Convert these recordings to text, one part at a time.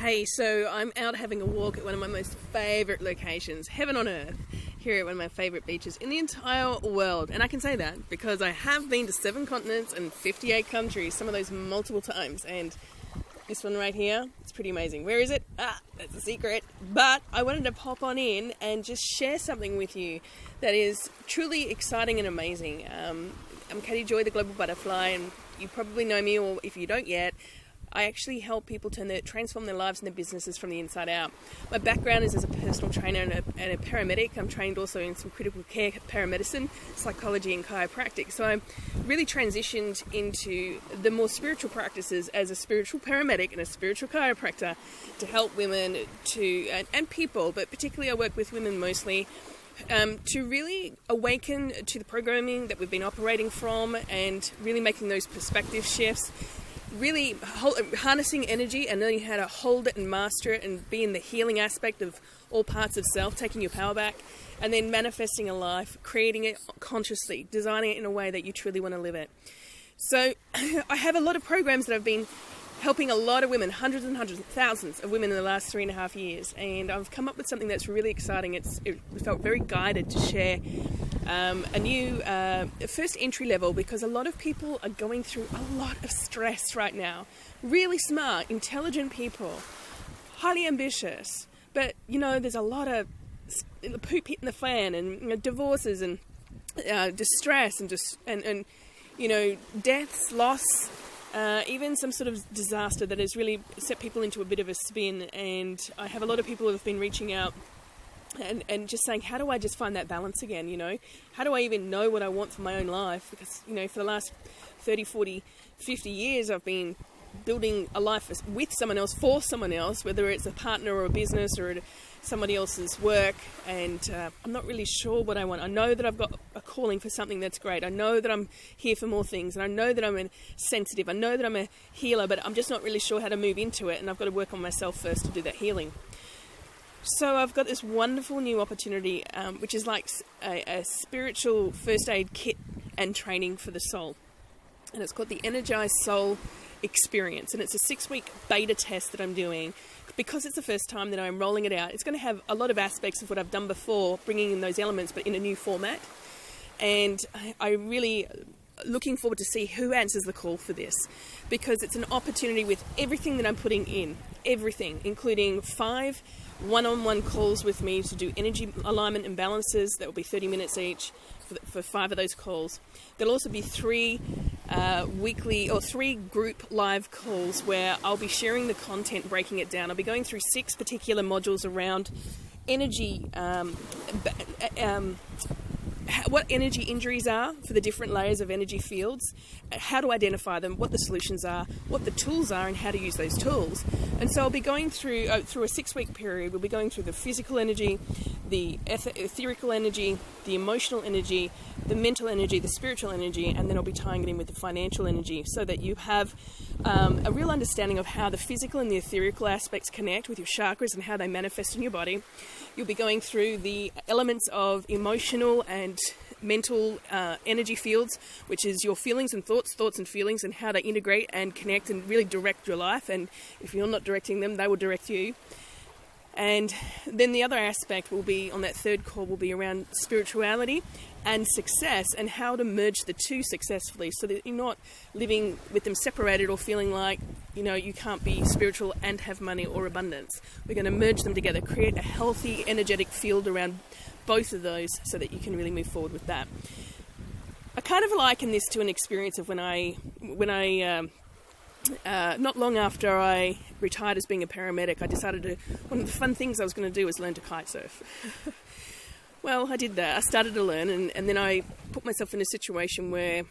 Hey, so I'm out having a walk at one of my most favourite locations, heaven on earth, here at one of my favourite beaches in the entire world. And I can say that because I have been to 7 continents and 58 countries, some of those multiple times. And this one right here, it's pretty amazing. Where is it? That's a secret. But I wanted to pop on in and just share something with you that is truly exciting and amazing. I'm Katie Joy, the Global Butterfly, and you probably know me, or if you don't yet, I actually help people transform their lives and their businesses from the inside out. My background is as a personal trainer and a paramedic. I'm trained also in some critical care paramedicine, psychology and chiropractic. So I really transitioned into the more spiritual practices as a spiritual paramedic and a spiritual chiropractor to help women and people, but particularly I work with women mostly, to really awaken to the programming that we've been operating from and really making those perspective shifts. Really harnessing energy and learning how to hold it and master it and be in the healing aspect of all parts of self, taking your power back, and then manifesting a life, creating it consciously, designing it in a way that you truly want to live it. So I have a lot of programs that I've been helping a lot of women, hundreds and hundreds, thousands of women in the last 3.5 years, and I've come up with something that's really exciting. It felt very guided to share a new first entry level, because a lot of people are going through a lot of stress right now. Really smart, intelligent people, highly ambitious, but there's a lot of poop hitting the fan, and divorces and distress and deaths, loss, even some sort of disaster that has really set people into a bit of a spin. And I have a lot of people who have been reaching out and just saying, how do I just find that balance again? How do I even know what I want for my own life? Because for the last 30, 40, 50 years I've been building a life with someone else, for someone else, whether it's a partner or a business or somebody else's work, and I'm not really sure what I want. I know that I've got a calling for something that's great. I know that I'm here for more things, and I know that I'm sensitive. I know that I'm a healer, but I'm just not really sure how to move into it, and I've got to work on myself first to do that healing. So I've got this wonderful new opportunity, which is like a spiritual first aid kit and training for the soul. And it's called the Energized Soul Experience. And it's a 6-week beta test that I'm doing. Because it's the first time that I'm rolling it out, it's going to have a lot of aspects of what I've done before, bringing in those elements, but in a new format. And I really looking forward to see who answers the call for this, because it's an opportunity with everything that I'm putting in, everything, including 5 one-on-one calls with me to do energy alignment and balances. That will be 30 minutes each for 5 of those calls. There'll also be 3 weekly or 3 group live calls where I'll be sharing the content, breaking it down. I'll be going through 6 particular modules around energy, what energy injuries are for the different layers of energy fields, how to identify them, what the solutions are, what the tools are, and how to use those tools. And so I'll be going through a 6-week period. We'll be going through the physical energy, the etherical energy, the emotional energy, the mental energy, the spiritual energy, and then I'll be tying it in with the financial energy, so that you have a real understanding of how the physical and the etherical aspects connect with your chakras and how they manifest in your body. You'll be going through the elements of emotional and mental energy fields, which is your feelings and thoughts and feelings, and how they integrate and connect and really direct your life. And if you're not directing them, they will direct you. And then the other aspect will be, on that 3rd call, will be around spirituality and success, and how to merge the 2 successfully, so that you're not living with them separated or feeling like you can't be spiritual and have money or abundance. We're going to merge them together, create a healthy energetic field around both of those, so that you can really move forward with that. I kind of liken this to an experience of when I not long after I retired as being a paramedic, I decided one of the fun things I was going to do was learn to kite surf. Well, I did that. I started to learn, and then I put myself in a situation where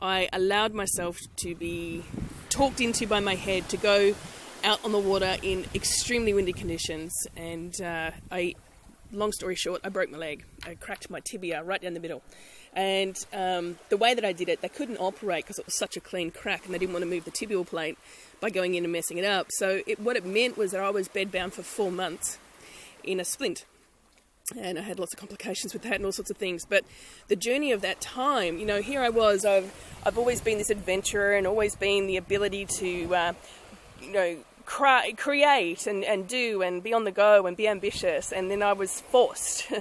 I allowed myself to be talked into by my head to go out on the water in extremely windy conditions, and long story short, I broke my leg. I cracked my tibia right down the middle. And the way that I did it, they couldn't operate because it was such a clean crack, and they didn't want to move the tibial plate by going in and messing it up. So what it meant was that I was bedbound for 4 months in a splint. And I had lots of complications with that and all sorts of things. But the journey of that time, here I was, I've always been this adventurer and always been the ability to, create and do and be on the go and be ambitious, and then I was forced.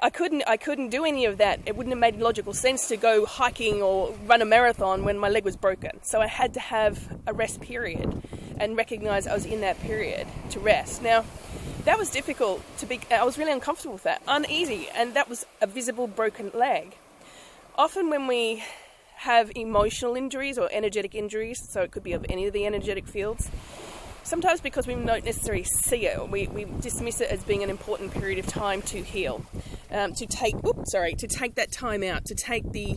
I couldn't do any of that. It wouldn't have made logical sense to go hiking or run a marathon when my leg was broken. So I had to have a rest period and recognize I was in that period to rest. Now, that was difficult I was really uncomfortable with that, uneasy, and that was a visible broken leg. Often when we have emotional injuries or energetic injuries, so it could be of any of the energetic fields, sometimes because we don't necessarily see it, we dismiss it as being an important period of time to heal, to take that time out, to take the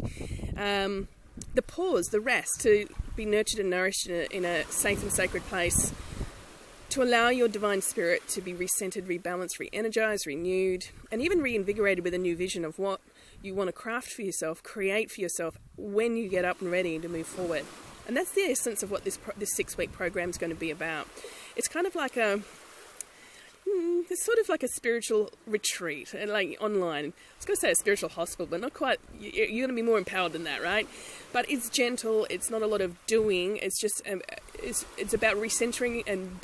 pause, the rest, to be nurtured and nourished in a safe and sacred place, to allow your divine spirit to be recentered, rebalanced, re-energized, renewed, and even reinvigorated with a new vision of what you want to craft for yourself, create for yourself when you get up and ready to move forward. And that's the essence of what this 6-week program is going to be about. It's kind of like it's sort of like a spiritual retreat, and like online. I was going to say a spiritual hospital, but not quite. You're going to be more empowered than that, right? But it's gentle. It's not a lot of doing. It's just it's about recentering and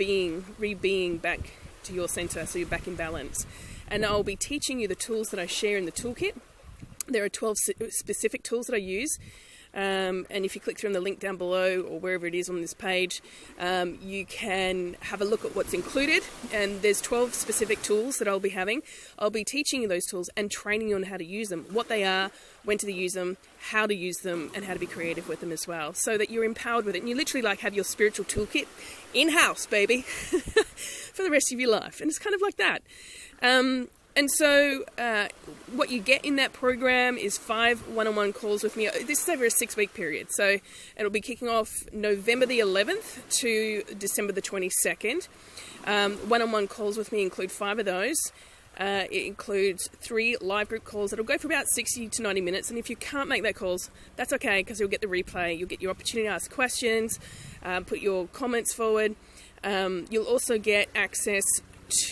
re-being back to your center, so you're back in balance. And I'll be teaching you the tools that I share in the toolkit. There are 12 specific tools that I use. And if you click through on the link down below or wherever it is on this page, you can have a look at what's included. And there's 12 specific tools that I'll be having. I'll be teaching you those tools and training you on how to use them, what they are, when to use them, how to use them, and how to be creative with them as well, so that you're empowered with it. And you literally have your spiritual toolkit in-house, baby, for the rest of your life. And it's kind of like that. And so what you get in that program is 5 one-on-one calls with me. This is over a 6-week period. So it'll be kicking off November the 11th to December the 22nd. One-on-one calls with me include 5 of those. It includes 3 live group calls that'll go for about 60 to 90 minutes. And if you can't make that calls, that's okay, because you'll get the replay. You'll get your opportunity to ask questions, put your comments forward. You'll also get access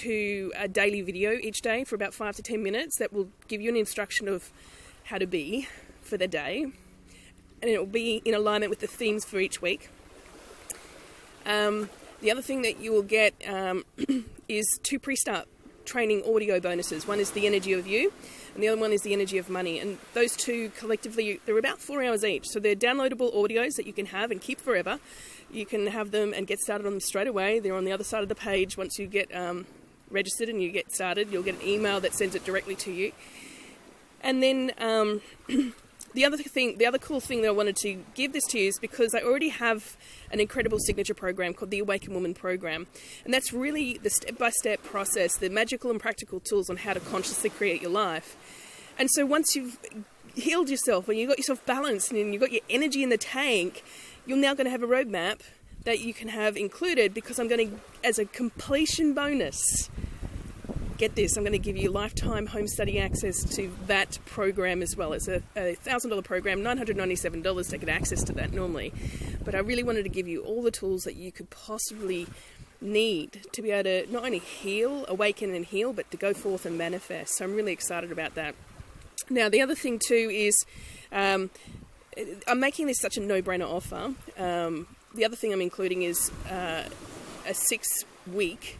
to a daily video each day for about 5 to 10 minutes that will give you an instruction of how to be for the day, and it will be in alignment with the themes for each week. The other thing that you will get is 2 pre-start training audio bonuses. One is the energy of you, and the other one is the energy of money, and those 2 collectively, they're about 4 hours each, so they're downloadable audios that you can have and keep forever. You can have them and get started on them straight away. They're on the other side of the page. Once you get registered and you get started, you'll get an email that sends it directly to you. And then the other cool thing that I wanted to give this to you is because I already have an incredible signature program called the Awaken Woman Program. And that's really the step-by-step process, the magical and practical tools on how to consciously create your life. And so once you've healed yourself and you've got yourself balanced and you've got your energy in the tank, you're now going to have a roadmap that you can have included, because I'm going to, as a completion bonus, get this, I'm going to give you lifetime home study access to that program as well. It's a $1,000 program, $997 to get access to that normally. But I really wanted to give you all the tools that you could possibly need to be able to not only heal, awaken and heal, but to go forth and manifest. So I'm really excited about that. Now, the other thing too is I'm making this such a no-brainer offer. The other thing I'm including is a 6-week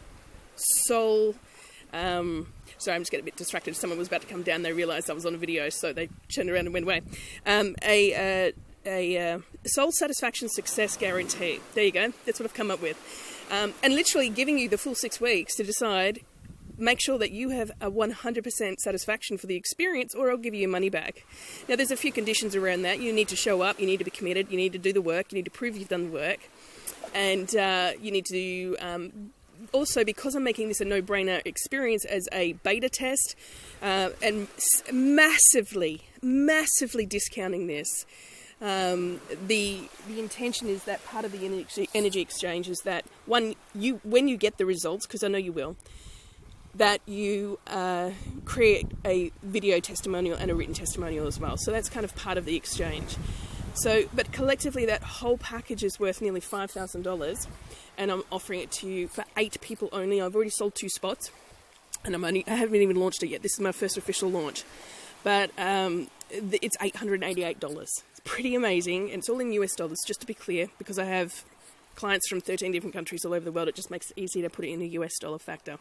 soul... sorry, I'm just getting a bit distracted. Someone was about to come down. They realised I was on a video, so they turned around and went away. A soul satisfaction success guarantee. There you go. That's what I've come up with. And literally giving you the full 6 weeks to decide, make sure that you have a 100% satisfaction for the experience, or I'll give you your money back. Now, there's a few conditions around that. You need to show up. You need to be committed. You need to do the work. You need to prove you've done the work. And you need to... also, because I'm making this a no-brainer experience as a beta test, and massively discounting this, the intention is that part of the energy exchange is that when you get the results, because I know you will, that you create a video testimonial and a written testimonial as well. So that's kind of part of the exchange. So, but collectively, that whole package is worth nearly $5,000, and I'm offering it to you for 8 people only. I've already sold 2 spots, and I haven't even launched it yet. This is my first official launch, but it's $888. It's pretty amazing, and it's all in US dollars, just to be clear, because I have clients from 13 different countries all over the world. It just makes it easy to put it in the US dollar factor.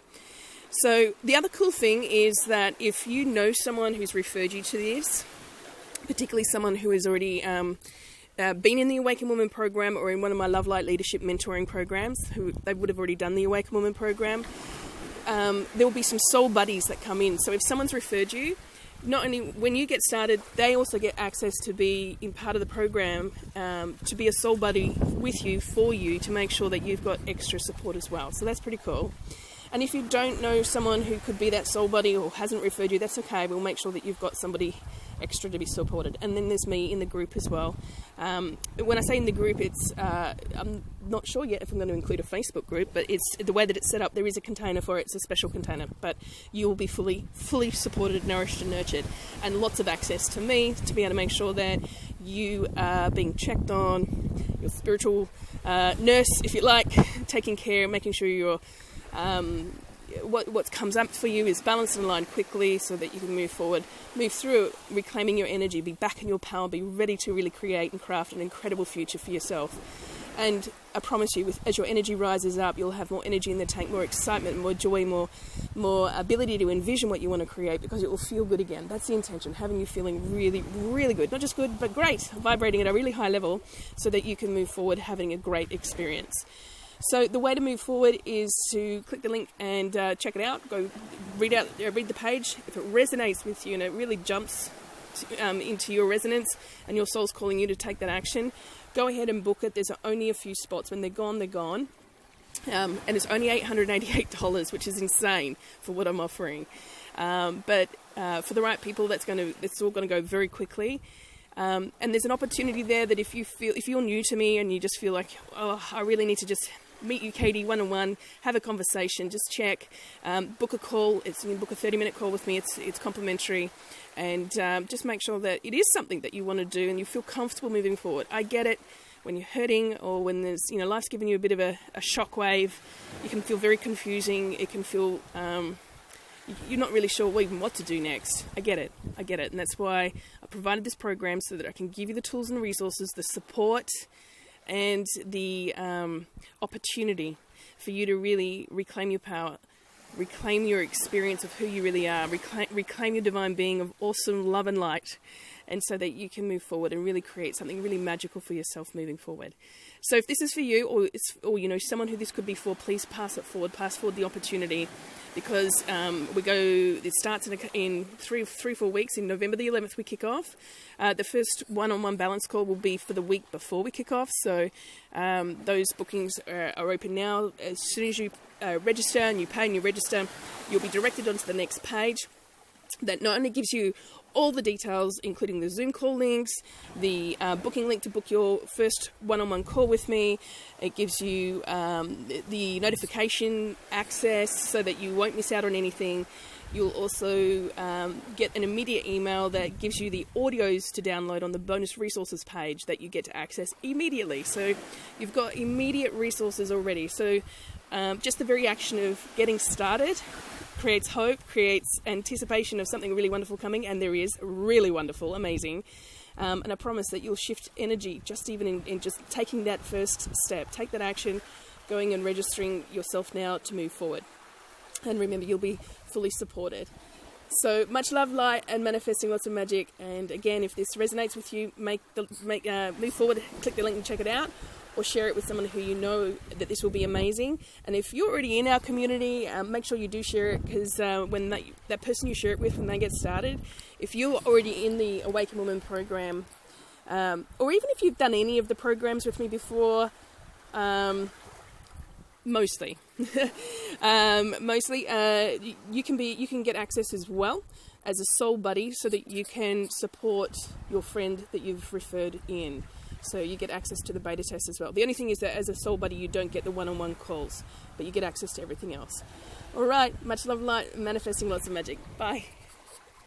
So the other cool thing is that if you know someone who's referred you to this, particularly someone who has already been in the Awaken Woman program or in one of my Love Light Leadership mentoring programs, who they would have already done the Awaken Woman program, there will be some soul buddies that come in. So if someone's referred you, not only when you get started, they also get access to be in part of the program, to be a soul buddy with you, for you, to make sure that you've got extra support as well. So that's pretty cool. And if you don't know someone who could be that soul buddy or hasn't referred you, that's okay. We'll make sure that you've got somebody extra to be supported. And then there's me in the group as well. When I say in the group, it's I'm not sure yet if I'm going to include a Facebook group, but it's the way that it's set up. There is a container for it. It's a special container, but you will be fully supported, nourished and nurtured, and lots of access to me to be able to make sure that you are being checked on, your spiritual nurse, if you like, taking care, making sure you're what comes up for you is balanced and aligned quickly so that you can move forward, move through it, reclaiming your energy, be back in your power, be ready to really create and craft an incredible future for yourself. And I promise you, as your energy rises up, you'll have more energy in the tank, more excitement, more joy, more ability to envision what you want to create, because it will feel good again. That's the intention, having you feeling really, really good. Not just good, but great, vibrating at a really high level so that you can move forward having a great experience. So the way to move forward is to click the link and check it out. Go read the page. If it resonates with you and it really jumps into your resonance and your soul's calling you to take that action, go ahead and book it. There's only a few spots. When they're gone, they're gone. And it's only $888, which is insane for what I'm offering. But for the right people, it's all going to go very quickly. And there's an opportunity there that if you're new to me and you just feel like, oh, I really need to just meet you, Katie, one-on-one, have a conversation, just check, book a call. You can book a 30-minute call with me. It's complimentary, and just make sure that it is something that you want to do and you feel comfortable moving forward. I get it. When you're hurting or when there's, life's giving you a bit of a shockwave, it can feel very confusing. It can feel you're not really sure even what to do next. I get it. And that's why I provided this program, so that I can give you the tools and resources, the support and the opportunity for you to really reclaim your power, reclaim your experience of who you really are, reclaim your divine being of awesome love and light, and so that you can move forward and really create something really magical for yourself moving forward. So if this is for you, or someone who this could be for, please pass forward the opportunity, because it starts in 3-4 weeks. In November the 11th we kick off. The first one-on-one balance call will be for the week before we kick off, so those bookings are open now. As soon as you register and you pay and you register, you'll be directed onto the next page that not only gives you all the details, including the Zoom call links, the booking link to book your first one-on-one call with me. It gives you the notification access so that you won't miss out on anything. You'll also get an immediate email that gives you the audios to download on the bonus resources page that you get to access immediately. So you've got immediate resources already. So just the very action of getting started creates hope, creates anticipation of something really wonderful coming, and there is really wonderful, amazing. And I promise that you'll shift energy just even in just taking that first step. Take that action, going and registering yourself now to move forward. And remember, you'll be fully supported. So much love, light, and manifesting lots of magic. And again, if this resonates with you, move forward, click the link and check it out, or share it with someone who you know that this will be amazing. And if you're already in our community, make sure you do share it, because when that person you share it with, when they get started, if you're already in the Awaken Woman program, or even if you've done any of the programs with me before, mostly, you can get access as well as a soul buddy, so that you can support your friend that you've referred in. So you get access to the beta test as well. The only thing is that as a soul buddy, you don't get the one-on-one calls, but you get access to everything else. All right, much love, light, manifesting lots of magic. Bye.